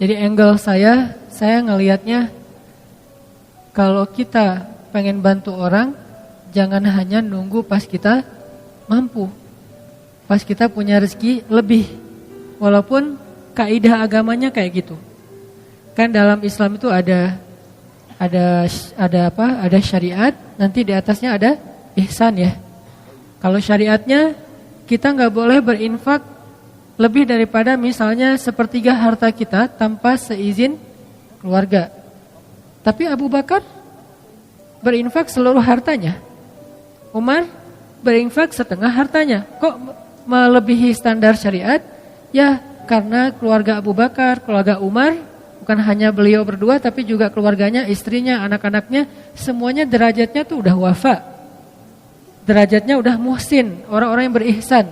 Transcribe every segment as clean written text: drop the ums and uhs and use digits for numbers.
Jadi angle saya ngelihatnya kalau kita pengen bantu orang, jangan hanya nunggu pas kita mampu. Pas kita punya rezeki lebih. Walaupun kaidah agamanya kayak gitu. Kan dalam Islam itu ada syariat, nanti di atasnya ada ihsan ya. Kalau syariatnya kita nggak boleh berinfak lebih daripada misalnya sepertiga harta kita tanpa seizin keluarga. Tapi Abu Bakar berinfak seluruh hartanya. Umar berinfak setengah hartanya. Kok melebihi standar syariat? Ya karena keluarga Abu Bakar, keluarga Umar, bukan hanya beliau berdua tapi juga keluarganya, istrinya, anak-anaknya, semuanya derajatnya tuh udah wafa. Derajatnya udah muhsin, orang-orang yang berihsan.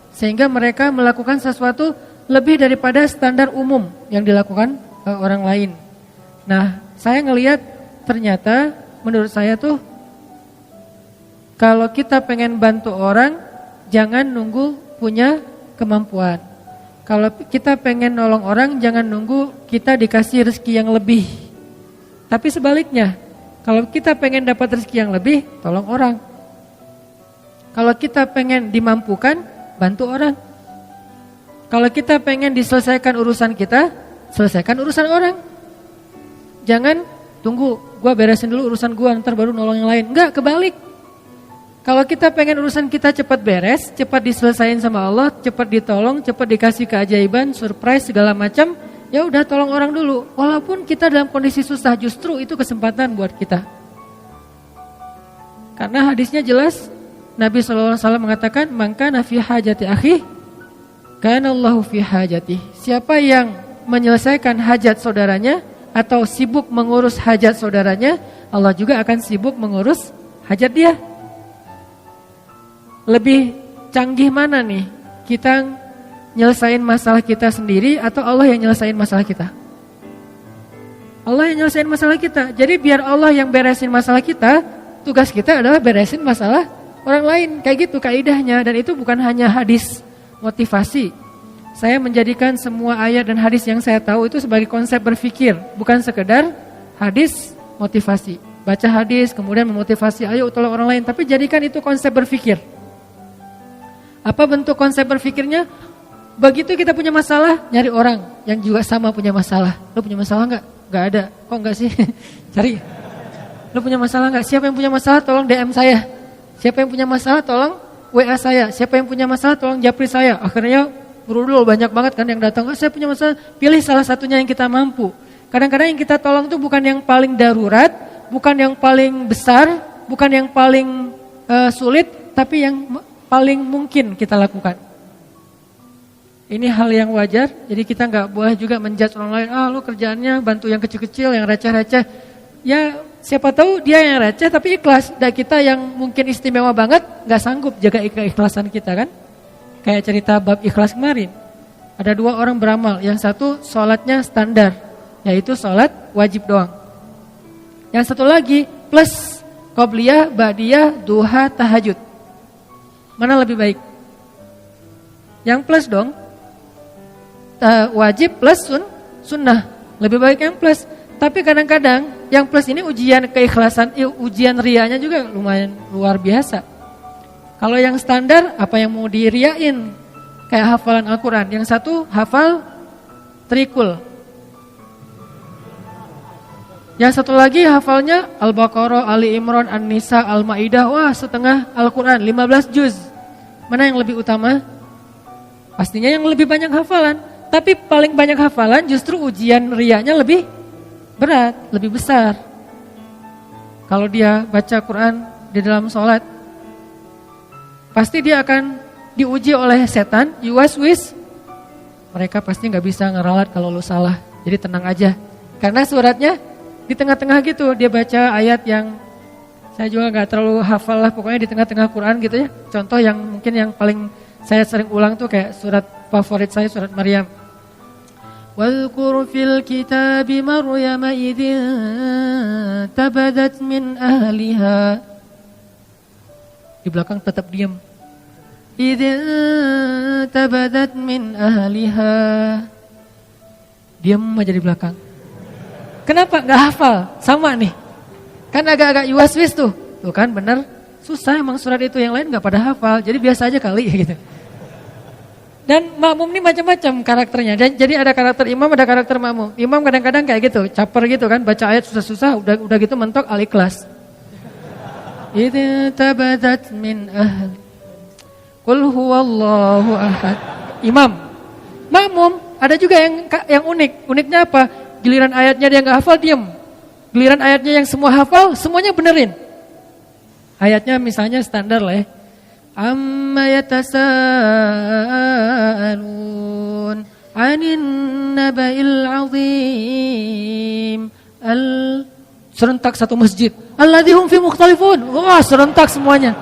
Sehingga mereka melakukan sesuatu lebih daripada standar umum yang dilakukan orang lain. Nah, saya ngelihat ternyata menurut saya tuh kalau kita pengen bantu orang, jangan nunggu punya kemampuan. Kalau kita pengen nolong orang, jangan nunggu kita dikasih rezeki yang lebih. Tapi sebaliknya, kalau kita pengen dapat rezeki yang lebih, tolong orang. Kalau kita pengen dimampukan, bantu orang. Kalau kita pengen diselesaikan urusan kita, selesaikan urusan orang. Jangan tunggu, gua beresin dulu urusan gua, ntar baru nolong yang lain. Enggak, kebalik. Kalau kita pengen urusan kita cepat beres, cepat diselesain sama Allah, cepat ditolong, cepat dikasih keajaiban, surprise segala macam, ya udah tolong orang dulu. Walaupun kita dalam kondisi susah, justru itu kesempatan buat kita. Karena hadisnya jelas, Nabi SAW mengatakan, "Man kana fi hajati akhi, kana Allahu fi hajati." Siapa yang menyelesaikan hajat saudaranya atau sibuk mengurus hajat saudaranya, Allah juga akan sibuk mengurus hajat dia. Lebih canggih mana nih? Kita nyelesain masalah kita sendiri atau Allah yang nyelesain masalah kita? Allah yang nyelesain masalah kita. Jadi biar Allah yang beresin masalah kita, tugas kita adalah beresin masalah orang lain. Kayak gitu kaidahnya. Dan itu bukan hanya hadis motivasi. Saya menjadikan semua ayat dan hadis yang saya tahu itu sebagai konsep berpikir, bukan sekedar hadis motivasi. Baca hadis kemudian memotivasi, ayo tolong orang lain, tapi jadikan itu konsep berpikir. Apa bentuk konsep berpikirnya? Begitu kita punya masalah, nyari orang yang juga sama punya masalah. Lo punya masalah enggak? Enggak ada. Kok enggak sih? Cari. Lo punya masalah enggak? Siapa yang punya masalah tolong DM saya. Siapa yang punya masalah tolong WA saya. Siapa yang punya masalah tolong japri saya. Akhirnya berudul banyak banget kan yang datang. Oh, saya punya masalah. Pilih salah satunya yang kita mampu. Kadang-kadang yang kita tolong itu bukan yang paling darurat, bukan yang paling besar, bukan yang paling sulit, tapi yang paling mungkin kita lakukan. Ini hal yang wajar, jadi kita nggak boleh juga menjudge orang lain. Lu kerjaannya bantu yang kecil-kecil, yang receh-receh. Ya siapa tahu dia yang receh tapi ikhlas. Dan kita yang mungkin istimewa banget nggak sanggup jaga keikhlasan kita kan. Kayak cerita bab ikhlas kemarin. Ada 2 orang beramal, yang satu sholatnya standar, yaitu sholat wajib doang. Yang satu lagi plus qobliyah, ba'diyah, duha, tahajud. Mana lebih baik? Yang plus dong. Wajib plus sunnah. Lebih baik yang plus. Tapi kadang-kadang yang plus ini ujian keikhlasan, ujian rianya juga lumayan luar biasa. Kalau yang standar apa yang mau diriain? Kayak hafalan Al-Quran. Yang satu hafal trikul. Yang satu lagi hafalnya Al-Baqarah, Ali Imran, An-Nisa, Al-Maidah. Wah, setengah Al-Quran, 15 juz. Mana yang lebih utama? Pastinya yang lebih banyak hafalan. Tapi paling banyak hafalan justru ujian rianya lebih berat, lebih besar. Kalau dia baca Quran di dalam sholat, pasti dia akan diuji oleh setan, yuwaswis. Mereka pasti gak bisa ngeralat kalau lu salah. Jadi tenang aja. Karena suratnya di tengah-tengah gitu, dia baca ayat yang saya juga gak terlalu hafal lah, pokoknya di tengah-tengah Quran gitu ya. Contoh yang mungkin yang paling saya sering ulang tuh kayak surat favorit saya, surat Maryam. Wadhkur fil kitabi Maryam idzin tabadat min ahliha. Di belakang tetap diam. Idzin tabadat min ahliha. diam aja di belakang. Kenapa? Gak hafal, sama nih. Kan agak-agak yuaswis tuh kan bener. Susah emang surat itu, yang lain gak pada hafal, jadi biasa aja kali gitu. Dan makmum ini macam-macam karakternya. Dan jadi ada karakter imam, ada karakter makmum. Imam kadang-kadang kayak gitu, caper gitu kan, baca ayat susah-susah, udah gitu mentok Al-Ikhlas. Idza tabadat min ahli qul huwallahu ahad. Imam. Makmum ada juga yang unik. Uniknya apa? Giliran ayatnya dia enggak hafal, diam. Giliran ayatnya yang semua hafal, semuanya benerin. Ayatnya misalnya standar lah ya. Amma yatasaalun 'anin naba'il 'azim. Serentak satu masjid. Alladzi hum fi mukhtalifun. Wah, serentak semuanya.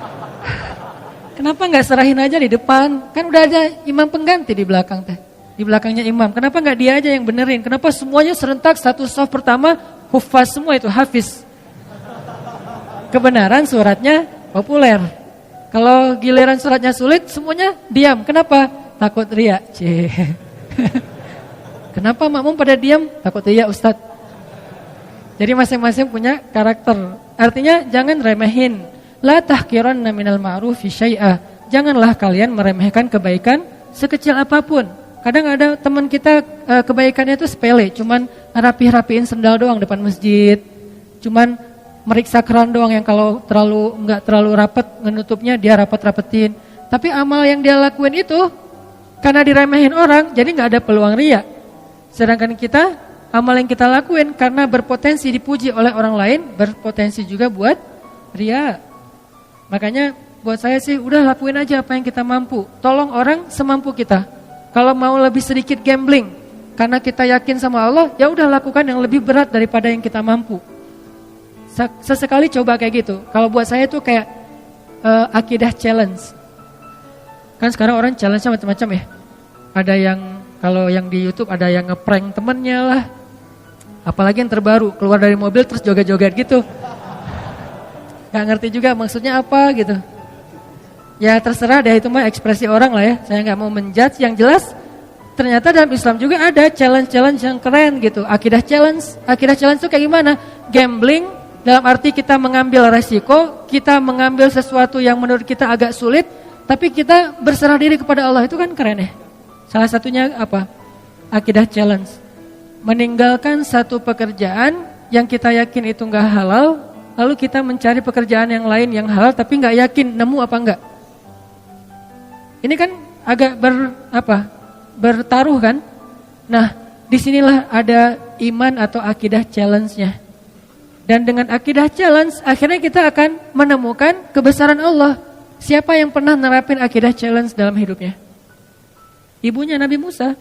Kenapa enggak serahin aja di depan? Kan udah ada imam pengganti di belakang teh. Di belakangnya imam. Kenapa enggak dia aja yang benerin? Kenapa semuanya serentak satu shaf pertama hufaz semua itu, hafiz. Kebenaran suratnya populer. Kalau giliran suratnya sulit, semuanya diam. Kenapa? Takut riya. Kenapa makmum pada diam? Takut riya, Ustadz. Jadi masing-masing punya karakter. Artinya jangan remehin. La tahqiranna minal ma'rufi syai'a. Janganlah kalian meremehkan kebaikan sekecil apapun. Kadang ada teman kita kebaikannya itu sepele, cuman rapihin sendal doang depan masjid. Cuman meriksa keran doang yang kalau enggak terlalu rapat menutupnya dia rapetin. Tapi amal yang dia lakuin itu karena diremehin orang, jadi enggak ada peluang riya. Sedangkan kita, amal yang kita lakuin karena berpotensi dipuji oleh orang lain, berpotensi juga buat riya. Makanya buat saya sih udah lakuin aja apa yang kita mampu. Tolong orang semampu kita. Kalau mau lebih sedikit gambling karena kita yakin sama Allah, ya udah lakukan yang lebih berat daripada yang kita mampu. Sesekali coba kayak gitu. Kalau buat saya tuh kayak akidah challenge. Kan sekarang orang challenge-nya macam-macam ya. Ada yang kalau yang di YouTube ada yang ngeprank temennya lah. Apalagi yang terbaru, keluar dari mobil terus joget-joget gitu. Gak ngerti juga maksudnya apa gitu. Ya terserah deh, itu mah ekspresi orang lah ya. Saya gak mau menjudge, yang jelas ternyata dalam Islam juga ada challenge-challenge yang keren gitu. Akidah challenge itu kayak gimana? Gambling dalam arti kita mengambil resiko, kita mengambil sesuatu yang menurut kita agak sulit, tapi kita berserah diri kepada Allah, itu kan keren ya. Salah satunya apa? Akidah challenge. Meninggalkan satu pekerjaan yang kita yakin itu gak halal, lalu kita mencari pekerjaan yang lain yang halal tapi gak yakin nemu apa enggak. Ini kan agak bertaruh kan? Nah, disinilah ada iman atau akidah challenge-nya. Dan dengan akidah challenge, akhirnya kita akan menemukan kebesaran Allah. Siapa yang pernah nerapin akidah challenge dalam hidupnya? Ibunya Nabi Musa.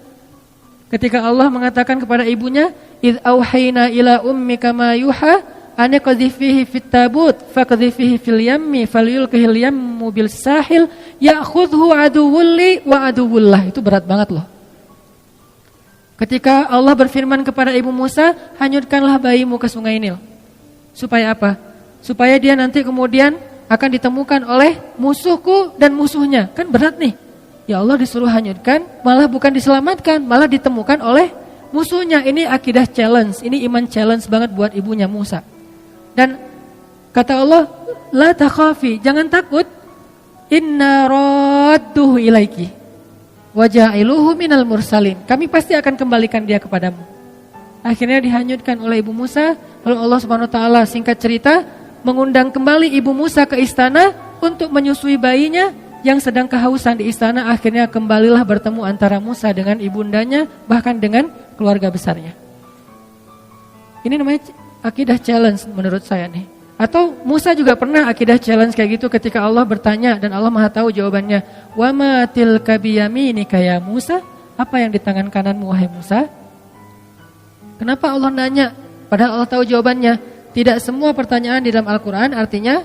Ketika Allah mengatakan kepada ibunya, "Idz auhayna ila ummika ma yuha, an qadhifihi fit tabut, faqdhifihi fil yammi, falyulqihil yammu bil sahil, ya'khudhu aduwwul li wa aduwwullah." Itu berat banget loh. Ketika Allah berfirman kepada ibu Musa, "Hanyutkanlah bayimu ke sungai Nil." Supaya apa? Supaya dia nanti kemudian akan ditemukan oleh musuhku dan musuhnya. Kan berat nih. Ya Allah disuruh hanyutkan, malah bukan diselamatkan, malah ditemukan oleh musuhnya. Ini akidah challenge, ini iman challenge banget buat ibunya Musa. Dan kata Allah, la takhafi, jangan takut. Inna radduhu ilaiki wa ja'iluhu minal mursalin. Kami pasti akan kembalikan dia kepadamu. Akhirnya dihanyutkan oleh ibu Musa. Lalu Allah Subhanahu wa taala singkat cerita mengundang kembali ibu Musa ke istana untuk menyusui bayinya yang sedang kehausan di istana. Akhirnya kembalilah bertemu antara Musa dengan ibundanya, bahkan dengan keluarga besarnya. Ini namanya akidah challenge menurut saya nih. Atau Musa juga pernah akidah challenge kayak gitu ketika Allah bertanya dan Allah Maha tahu jawabannya. Wa ma tilka biyaminika ya Musa? Apa yang di tangan kananmu wahai Musa? Kenapa Allah nanya? Padahal Allah tahu jawabannya. Tidak semua pertanyaan di dalam Al-Quran artinya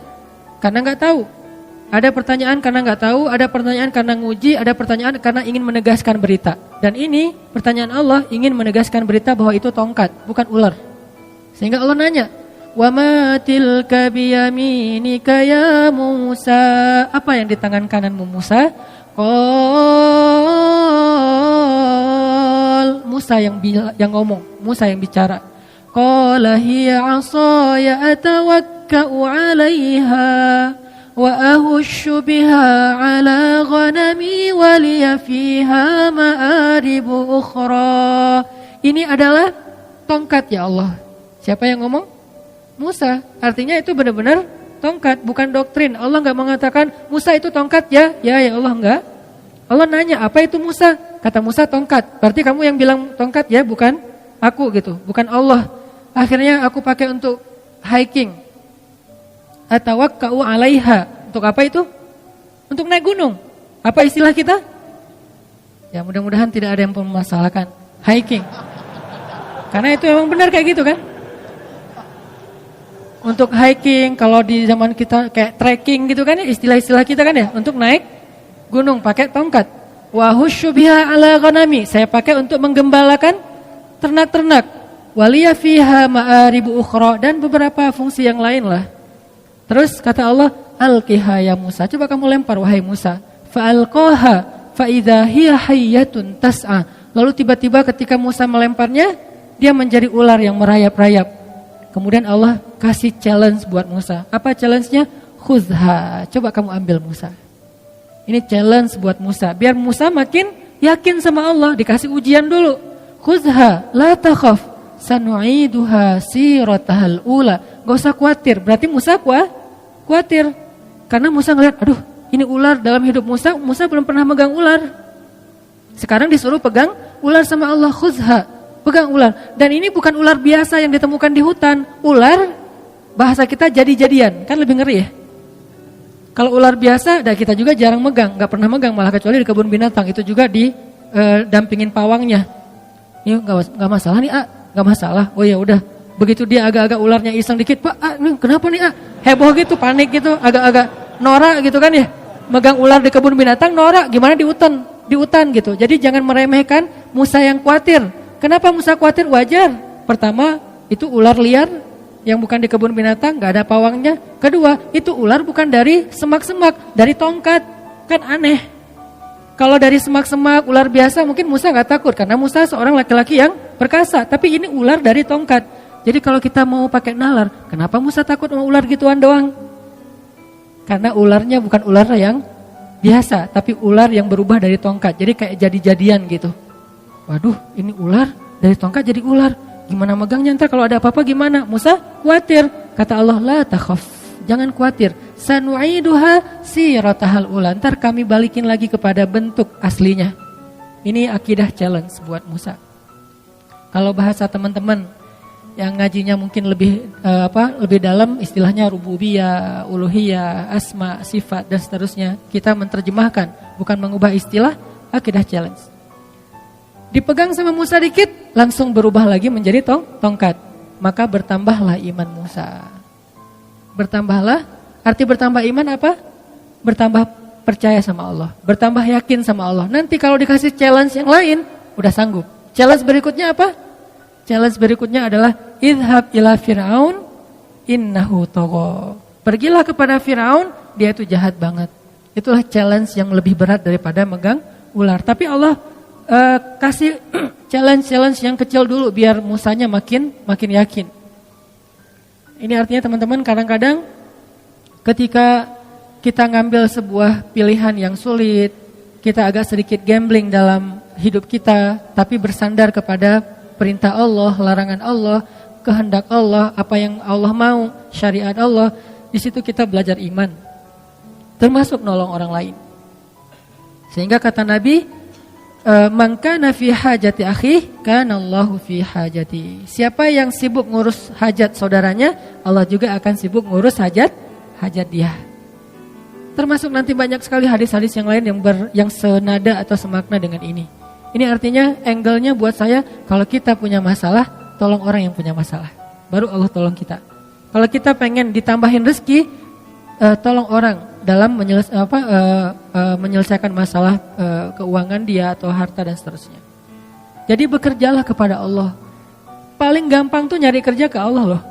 karena gak tahu. Ada pertanyaan karena gak tahu, ada pertanyaan karena nguji, ada pertanyaan karena ingin menegaskan berita. Dan ini pertanyaan Allah ingin menegaskan berita bahwa itu tongkat, bukan ular. Sehingga Allah nanya, "Wa ma tilka biyaminika ya Musa?" Apa yang di tangan kananmu Musa? Musa yang ngomong, Musa yang bicara. Qala hiya 'ashaya atawakka'u 'alaiha wa ahushu biha 'ala ghanami wa liya fiha ma'aribu ukhra. Ini adalah tongkat ya Allah. Siapa yang ngomong? Musa. Artinya itu benar-benar tongkat, bukan doktrin. Allah enggak mengatakan Musa itu tongkat ya. Ya Allah enggak. Allah nanya, apa itu Musa? Kata Musa tongkat. Berarti kamu yang bilang tongkat ya, bukan aku gitu, bukan Allah. Akhirnya aku pakai untuk hiking. Atawakka'u 'alaiha. Untuk apa itu? Untuk naik gunung. Apa istilah kita? Ya mudah-mudahan tidak ada yang memasalahkan. Hiking. Karena itu memang benar kayak gitu kan? Untuk hiking, kalau di zaman kita kayak trekking gitu kan ya, istilah-istilah kita kan ya, untuk naik gunung pakai tongkat. Wa husyu biha 'ala ghanami. Saya pakai untuk menggembalakan ternak-ternak. Waliya fiha ma'aribu ukhra, dan beberapa fungsi yang lain lah. Terus kata Allah, alqiha ya Musa, coba kamu lempar wahai Musa. Fa'alqaha fa idza hiya hayyatun tas'a. Lalu tiba-tiba ketika Musa melemparnya, dia menjadi ular yang merayap-rayap. Kemudian Allah kasih challenge buat Musa. Apa challenge-nya? Khudha, coba kamu ambil Musa. Ini challenge buat Musa, biar Musa makin yakin sama Allah. Dikasih ujian dulu. Khudha la takhaf sanu'iduha siratahal ula. Gak usah khawatir. Berarti Musa khawatir. Karena Musa ngeliat, aduh ini ular dalam hidup Musa. Musa belum pernah megang ular. Sekarang disuruh pegang ular sama Allah. Khudha, pegang ular. Dan ini bukan ular biasa yang ditemukan di hutan. Ular, bahasa kita jadi-jadian. Kan lebih ngeri ya. Kalau ular biasa, kita juga jarang megang. Gak pernah megang, malah kecuali di kebun binatang. Itu juga didampingin pawangnya. Ini gak masalah nih gak masalah. Oh ya udah. Begitu dia agak-agak ularnya iseng dikit, Pak, nih, kenapa nih heboh gitu, panik gitu, agak-agak norak gitu kan ya. Megang ular di kebun binatang norak, gimana di hutan gitu. Jadi jangan meremehkan Musa yang khawatir. Kenapa Musa khawatir? Wajar. Pertama, itu ular liar yang bukan di kebun binatang, gak ada pawangnya. Kedua, itu ular bukan dari semak-semak, dari tongkat. Kan aneh. Kalau dari semak-semak, ular biasa mungkin Musa gak takut, karena Musa seorang laki-laki yang perkasa. Tapi ini ular dari tongkat. Jadi kalau kita mau pakai nalar, kenapa Musa takut sama ular gituan doang? Karena ularnya bukan ular yang biasa, tapi ular yang berubah dari tongkat. Jadi kayak jadi-jadian gitu. Waduh, ini ular dari tongkat jadi ular. Gimana megangnya ntar kalau ada apa-apa gimana? Musa khawatir. Kata Allah, la takhaf, jangan khawatir. Sanu'iduha siratahal ula. Ntar kami balikin lagi kepada bentuk aslinya. Ini akidah challenge buat Musa. Kalau bahasa teman-teman yang ngajinya mungkin lebih dalam, istilahnya rububiyah, uluhiyah, asma, sifat dan seterusnya. Kita menerjemahkan, bukan mengubah istilah, akidah challenge. Dipegang sama Musa dikit, langsung berubah lagi menjadi tongkat. Maka bertambahlah iman Musa. Bertambahlah, arti bertambah iman apa? Bertambah percaya sama Allah, bertambah yakin sama Allah. Nanti kalau dikasih challenge yang lain, udah sanggup. Challenge berikutnya apa? Challenge berikutnya adalah idhab ila Fir'aun innahu tagha. Pergilah kepada Fir'aun, dia itu jahat banget. Itulah challenge yang lebih berat daripada megang ular. Tapi Allah kasih challenge yang kecil dulu biar Musanya makin yakin. Ini artinya teman-teman, kadang-kadang ketika kita ngambil sebuah pilihan yang sulit, kita agak sedikit gambling dalam hidup kita, tapi bersandar kepada perintah Allah, larangan Allah, kehendak Allah, apa yang Allah mau, syariat Allah. Di situ kita belajar iman, termasuk nolong orang lain. Sehingga kata Nabi, man kana fi hajati akhi, kana Allahu fi hajati. Siapa yang sibuk ngurus hajat saudaranya, Allah juga akan sibuk ngurus hajat dia. Termasuk nanti banyak sekali hadis-hadis yang lain yang senada atau semakna dengan ini. Ini artinya angle-nya buat saya, kalau kita punya masalah, tolong orang yang punya masalah. Baru Allah tolong kita. Kalau kita pengen ditambahin rezeki, tolong orang dalam menyelesaikan masalah keuangan dia atau harta dan seterusnya. Jadi bekerjalah kepada Allah. Paling gampang tuh nyari kerja ke Allah loh.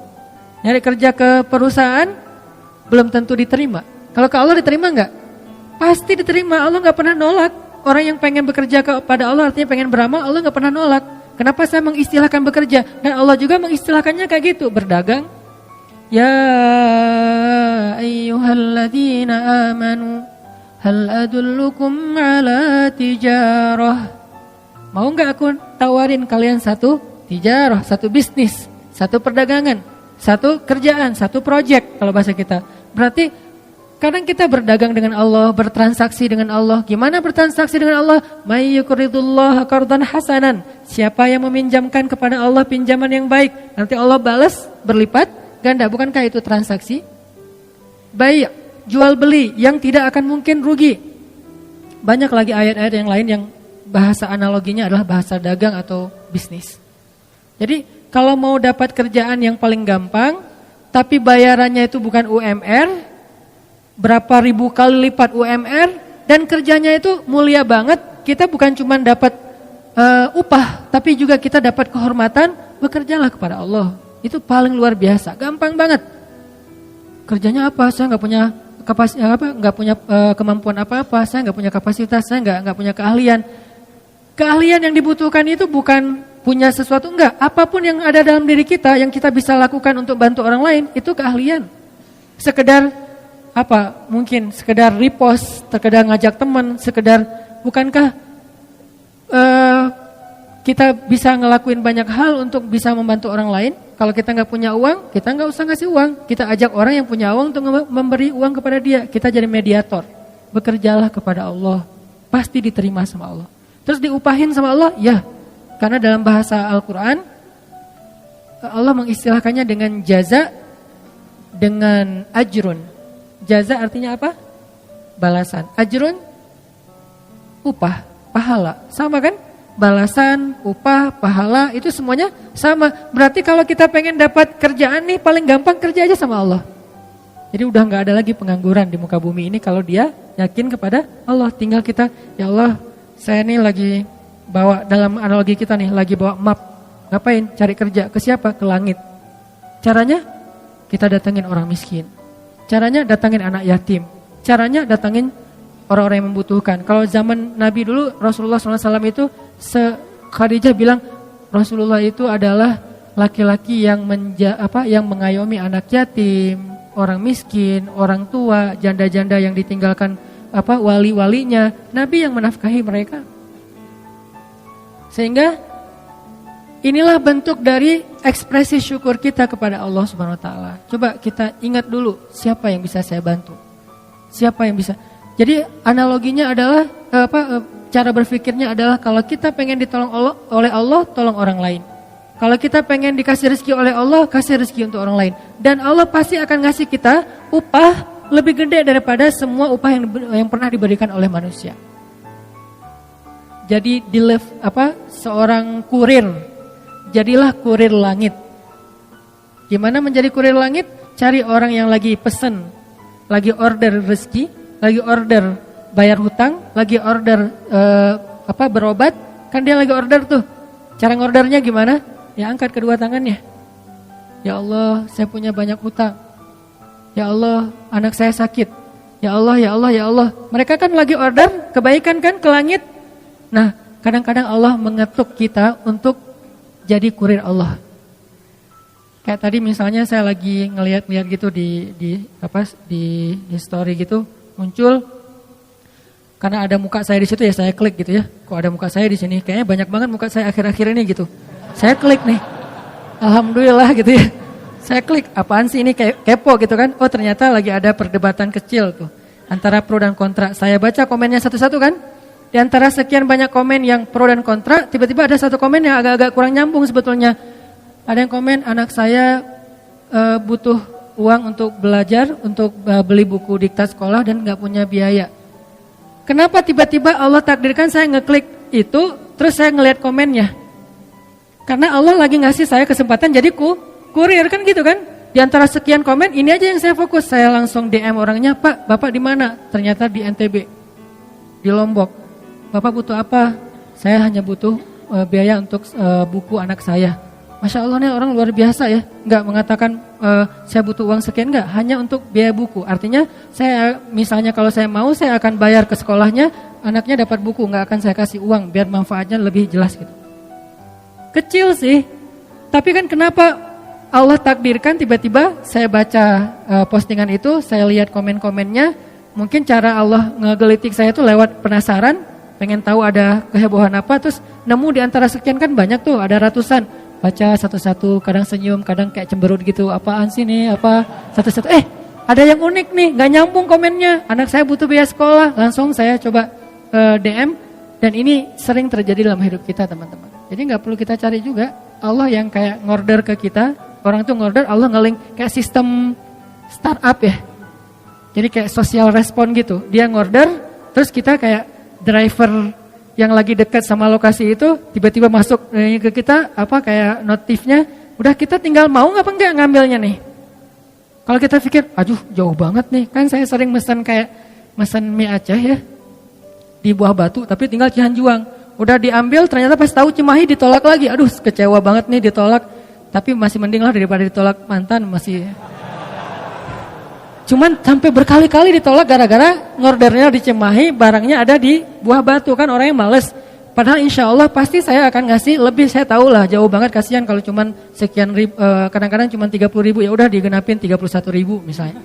Nyari kerja ke perusahaan belum tentu diterima. Kalau ke Allah diterima enggak? Pasti diterima. Allah enggak pernah nolak. Orang yang pengen bekerja kepada Allah, artinya pengen beramal, Allah enggak pernah nolak. Kenapa saya mengistilahkan bekerja? Dan Allah juga mengistilahkannya kayak gitu, berdagang. Ya ayyuhalladzina amanu hal adullukum ala tijarah. Mau enggak aku tawarin kalian satu tijarah, satu bisnis, satu perdagangan, satu kerjaan, satu project kalau bahasa kita. Berarti kadang kita berdagang dengan Allah, bertransaksi dengan Allah. Gimana bertransaksi dengan Allah? May yuqridullaha qardan hasanan. Siapa yang meminjamkan kepada Allah pinjaman yang baik, nanti Allah balas berlipat ganda. Bukankah itu transaksi? Baik, jual beli yang tidak akan mungkin rugi. Banyak lagi ayat-ayat yang lain yang bahasa analoginya adalah bahasa dagang atau bisnis. Jadi kalau mau dapat kerjaan yang paling gampang, tapi bayarannya itu bukan UMR, berapa ribu kali lipat UMR, dan kerjanya itu mulia banget, kita bukan cuma dapat upah, tapi juga kita dapat kehormatan, bekerjalah kepada Allah. Itu paling luar biasa, gampang banget. Kerjanya apa? Saya nggak punya kemampuan apa-apa, saya nggak punya kapasitas, saya nggak punya keahlian. Keahlian yang dibutuhkan itu bukan punya sesuatu, enggak. Apapun yang ada dalam diri kita yang kita bisa lakukan untuk bantu orang lain, itu keahlian. Sekedar apa? Mungkin sekedar repost, sekedar ngajak teman, sekedar, bukankah kita bisa ngelakuin banyak hal untuk bisa membantu orang lain? Kalau kita nggak punya uang, kita nggak usah ngasih uang. Kita ajak orang yang punya uang untuk memberi uang kepada dia. Kita jadi mediator. Bekerjalah kepada Allah, pasti diterima sama Allah. Terus diupahin sama Allah? Ya, karena dalam bahasa Al-Quran Allah mengistilahkannya dengan jaza, dengan ajrun. Jaza artinya apa? Balasan. Ajrun, upah, pahala. Sama kan? Balasan, upah, pahala, itu semuanya sama. Berarti kalau kita pengen dapat kerjaan nih, paling gampang kerja aja sama Allah. Jadi udah gak ada lagi pengangguran di muka bumi ini kalau dia yakin kepada Allah. Tinggal kita, ya Allah, saya nih lagi bawa, dalam analogi kita nih, lagi bawa map. Ngapain? Cari kerja. Ke siapa? Ke langit. Caranya? Kita datangin orang miskin. Caranya datangin anak yatim. Caranya datangin orang-orang yang membutuhkan. Kalau zaman Nabi dulu, Rasulullah SAW itu, Khadijah bilang, Rasulullah itu adalah laki-laki yang yang mengayomi anak yatim, orang miskin, orang tua, janda-janda yang ditinggalkan wali-walinya. Nabi yang menafkahi mereka. Sehingga inilah bentuk dari ekspresi syukur kita kepada Allah Subhanahu wa taala. Coba kita ingat dulu, siapa yang bisa saya bantu? Siapa yang bisa? Jadi analoginya adalah cara berpikirnya adalah kalau kita pengen ditolong oleh Allah, tolong orang lain. Kalau kita pengen dikasih rezeki oleh Allah, kasih rezeki untuk orang lain. Dan Allah pasti akan ngasih kita upah lebih gede daripada semua upah yang pernah diberikan oleh manusia. Jadi seorang kurir, jadilah kurir langit. Gimana menjadi kurir langit? Cari orang yang lagi pesen, lagi order rezeki, lagi order bayar hutang, lagi order berobat, kan dia lagi order tuh. Cara ngordernya gimana? Ya angkat kedua tangannya. Ya Allah, saya punya banyak hutang. Ya Allah, anak saya sakit. Ya Allah, ya Allah, ya Allah. Mereka kan lagi order kebaikan kan ke langit. Nah, kadang-kadang Allah mengetuk kita untuk jadi kurir Allah. Kayak tadi misalnya saya lagi ngelihat gitu di history gitu, muncul karena ada muka saya di situ ya saya klik gitu ya. Kok ada muka saya di sini? Kayaknya banyak banget muka saya akhir-akhir ini gitu. Saya klik nih. Alhamdulillah gitu ya. Saya klik, apaan sih ini, kepo gitu kan. Oh ternyata lagi ada perdebatan kecil tuh antara pro dan kontra. Saya baca komennya satu-satu kan. Di antara sekian banyak komen yang pro dan kontra, tiba-tiba ada satu komen yang agak-agak kurang nyambung sebetulnya. Ada yang komen, anak saya butuh uang untuk belajar, untuk beli buku diktat sekolah dan gak punya biaya. Kenapa tiba-tiba Allah takdirkan saya ngeklik itu, terus saya ngelihat komennya? Karena Allah lagi ngasih saya kesempatan jadi kurir kan gitu kan. Di antara sekian komen, ini aja yang saya fokus. Saya langsung DM orangnya, Pak, Bapak di mana? Ternyata di NTB, di Lombok. Bapak butuh apa? Saya hanya butuh biaya untuk buku anak saya. Masya Allah nih orang luar biasa ya. Enggak mengatakan saya butuh uang sekian, enggak. Hanya untuk biaya buku. Artinya saya misalnya kalau saya mau, saya akan bayar ke sekolahnya. Anaknya dapat buku, enggak akan saya kasih uang biar manfaatnya lebih jelas gitu. Kecil sih. Tapi kan kenapa Allah takdirkan tiba-tiba saya baca postingan itu, saya lihat komen-komennya, mungkin cara Allah ngegelitik saya tuh lewat penasaran, pengen tahu ada kehebohan apa, terus nemu di antara sekian kan banyak tuh, ada ratusan. Baca satu-satu, kadang senyum, kadang kayak cemberut gitu, apaan sih nih, apa, satu-satu, ada yang unik nih, gak nyambung komennya, anak saya butuh biaya sekolah, langsung saya coba DM, dan ini sering terjadi dalam hidup kita teman-teman. Jadi gak perlu kita cari juga, Allah yang kayak ngorder ke kita, orang tuh ngorder, Allah nge-link kayak sistem startup ya. Jadi kayak social respon gitu, dia ngorder, terus kita kayak driver yang lagi dekat sama lokasi itu tiba-tiba masuk ke kita kayak notifnya, udah kita tinggal mau apa enggak ngambilnya nih. Kalau kita pikir, aduh jauh banget nih, kan saya sering mesen mie Aceh ya di Buah Batu, tapi tinggal Cihanjuang, udah diambil ternyata pas tahu Cimahi ditolak lagi, aduh kecewa banget nih ditolak, tapi masih mending lah daripada ditolak mantan masih. Cuman sampai berkali-kali ditolak gara-gara ngordernya di Cimahi, barangnya ada di Buah Batu, kan orang yang males. Padahal insya Allah pasti saya akan ngasih lebih, saya tahu lah jauh banget, kasihan kalau cuman sekian ribu, kadang-kadang cuman 30.000, ya udah digenapin 31.000 misalnya.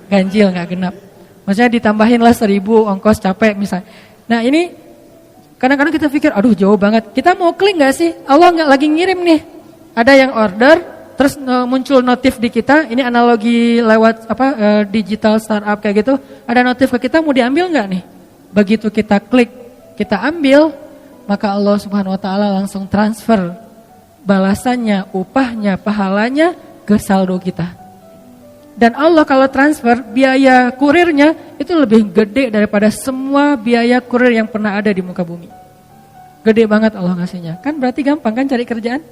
Ganjil nggak genap. Maksudnya ditambahin lah 1.000 ongkos capek misalnya. Nah ini kadang-kadang kita pikir, aduh jauh banget. Kita mau klik nggak sih? Allah nggak lagi ngirim nih. Ada yang order. Terus muncul notif di kita, ini analogi lewat digital startup kayak gitu, ada notif ke kita, mau diambil nggak nih? Begitu kita klik, kita ambil, maka Allah Subhanahu Wa Taala langsung transfer balasannya, upahnya, pahalanya ke saldo kita. Dan Allah kalau transfer biaya kurirnya itu lebih gede daripada semua biaya kurir yang pernah ada di muka bumi. Gede banget Allah ngasihnya. Kan berarti gampang kan cari kerjaan?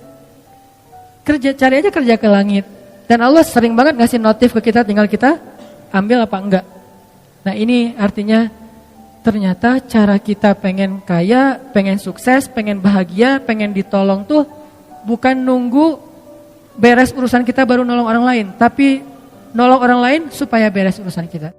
Cari aja kerja ke langit. Dan Allah sering banget ngasih notif ke kita, tinggal kita ambil apa enggak. Nah ini artinya ternyata cara kita pengen kaya, pengen sukses, pengen bahagia, pengen ditolong tuh bukan nunggu beres urusan kita baru nolong orang lain, tapi nolong orang lain supaya beres urusan kita.